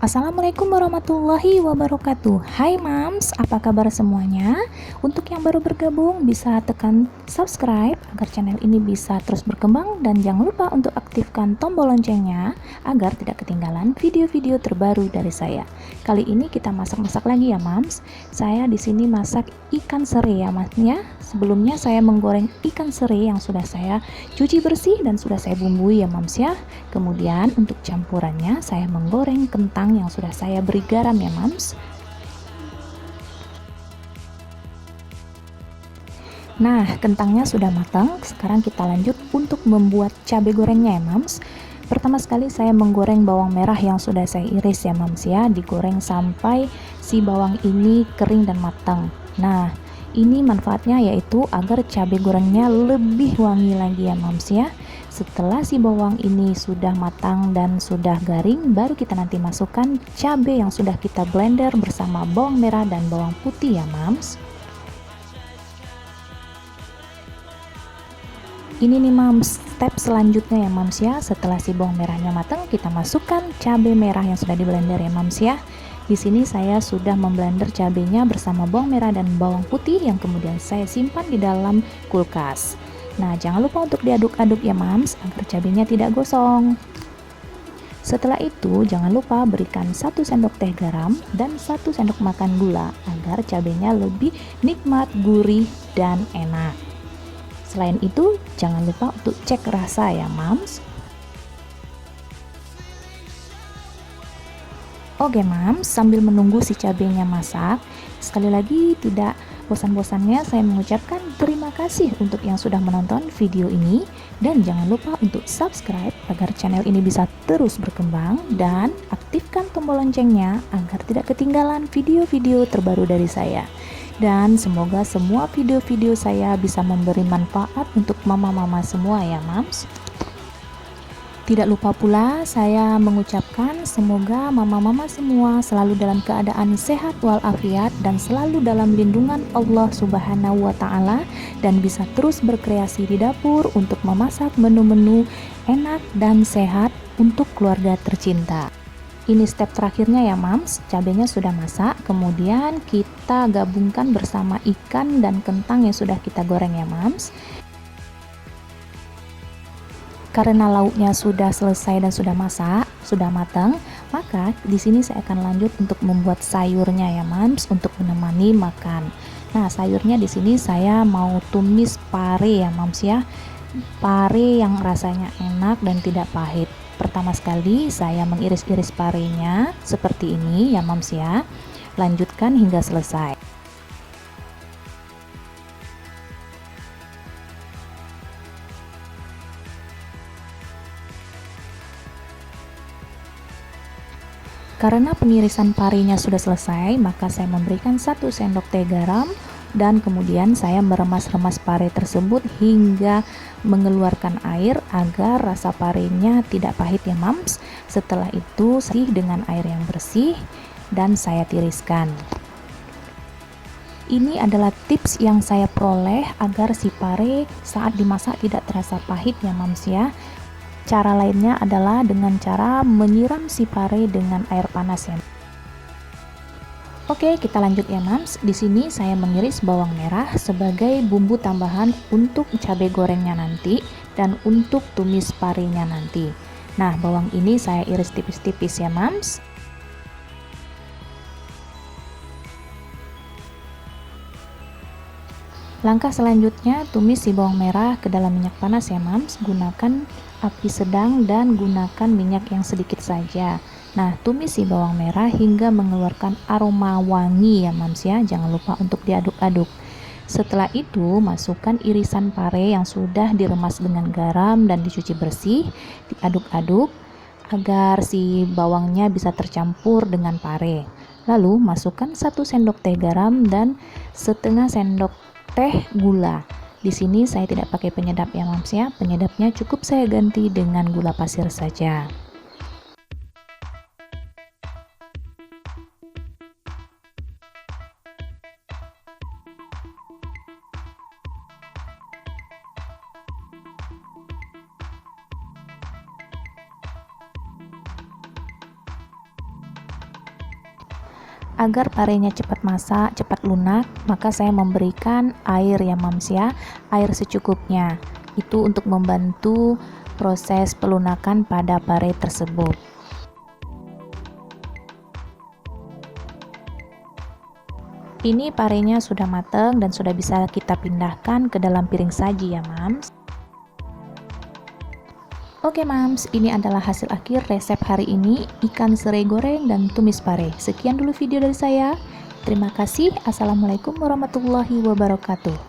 Assalamualaikum warahmatullahi wabarakatuh. Hai Mams, apa kabar semuanya? Untuk yang baru bergabung bisa tekan subscribe agar channel ini bisa terus berkembang, dan jangan lupa untuk aktifkan tombol loncengnya agar tidak ketinggalan video-video terbaru dari saya. Kali ini kita masak-masak lagi ya Mams. Saya di sini masak ikan sere ya Mas ya. Sebelumnya saya menggoreng ikan sere yang sudah saya cuci bersih dan sudah saya bumbui ya Mams ya. Kemudian untuk campurannya saya menggoreng kentang yang sudah saya beri garam ya Mams. Nah, kentangnya sudah matang. Sekarang kita lanjut untuk membuat cabai gorengnya ya Mams. Pertama sekali saya menggoreng bawang merah yang sudah saya iris ya Mams ya. Digoreng sampai si bawang ini kering dan matang. Nah, ini manfaatnya yaitu agar cabai gorengnya lebih wangi lagi ya Mams ya. Setelah si bawang ini sudah matang dan sudah garing, baru kita nanti masukkan cabai yang sudah kita blender bersama bawang merah dan bawang putih ya Mams. Ini nih Mams, step selanjutnya ya Mams ya. Setelah si bawang merahnya matang, kita masukkan cabai merah yang sudah di blender ya Mams ya. Di sini saya sudah memblender cabenya bersama bawang merah dan bawang putih yang kemudian saya simpan di dalam kulkas. Nah, jangan lupa untuk diaduk-aduk ya Mams agar cabenya tidak gosong. Setelah itu, jangan lupa berikan 1 sendok teh garam dan 1 sendok makan gula agar cabenya lebih nikmat, gurih, dan enak. Selain itu, jangan lupa untuk cek rasa ya Mams. Oke Mams, sambil menunggu si cabenya masak, sekali lagi tidak bosan-bosannya saya mengucapkan terima kasih untuk yang sudah menonton video ini, dan jangan lupa untuk subscribe agar channel ini bisa terus berkembang, dan aktifkan tombol loncengnya agar tidak ketinggalan video-video terbaru dari saya. Dan semoga semua video-video saya bisa memberi manfaat untuk mama-mama semua ya Mams. Tidak lupa pula saya mengucapkan semoga mama-mama semua selalu dalam keadaan sehat walafiat dan selalu dalam lindungan Allah Subhanahu wa Ta'ala, dan bisa terus berkreasi di dapur untuk memasak menu-menu enak dan sehat untuk keluarga tercinta. Ini step terakhirnya ya Mams, cabenya sudah masak, kemudian kita gabungkan bersama ikan dan kentang yang sudah kita goreng ya Mams. Karena lauknya sudah selesai dan sudah masak, sudah matang, maka di sini saya akan lanjut untuk membuat sayurnya ya Mams untuk menemani makan. Nah, sayurnya di sini saya mau tumis pare ya Mams ya. Pare yang rasanya enak dan tidak pahit. Pertama sekali saya mengiris-iris parenya seperti ini ya Mams ya. Lanjutkan hingga selesai. Karena penirisan parinya sudah selesai, maka saya memberikan 1 sendok teh garam, dan kemudian saya meremas-remas pare tersebut hingga mengeluarkan air agar rasa parenya tidak pahit ya Mams. Setelah itu saya dengan air yang bersih dan saya tiriskan. Ini adalah tips yang saya peroleh agar si pare saat dimasak tidak terasa pahit ya Mams ya. Cara lainnya adalah dengan cara menyiram si pare dengan air panas ya. Oke, kita lanjut ya Mams. Di sini saya mengiris bawang merah sebagai bumbu tambahan untuk cabai gorengnya nanti dan untuk tumis parenya nanti. Nah, bawang ini saya iris tipis-tipis ya Mams. Langkah selanjutnya, tumis si bawang merah ke dalam minyak panas ya Mams. Gunakan api sedang dan gunakan minyak yang sedikit saja. Nah, tumis si bawang merah hingga mengeluarkan aroma wangi ya Mams ya. Jangan lupa untuk diaduk-aduk. Setelah itu, masukkan irisan pare yang sudah diremas dengan garam dan dicuci bersih. Diaduk-aduk agar si bawangnya bisa tercampur dengan pare. Lalu, masukkan 1 sendok teh garam dan setengah sendok teh gula. Di sini saya tidak pakai penyedap ya Mams ya. Penyedapnya cukup saya ganti dengan gula pasir saja. Agar parenya cepat masak, cepat lunak, maka saya memberikan air ya Mams ya, air secukupnya. Itu untuk membantu proses pelunakan pada pare tersebut. Ini parenya sudah matang dan sudah bisa kita pindahkan ke dalam piring saji ya Mams. Oke Mams, ini adalah hasil akhir resep hari ini, ikan serai goreng dan tumis pare. Sekian dulu video dari saya. Terima kasih. Assalamualaikum warahmatullahi wabarakatuh.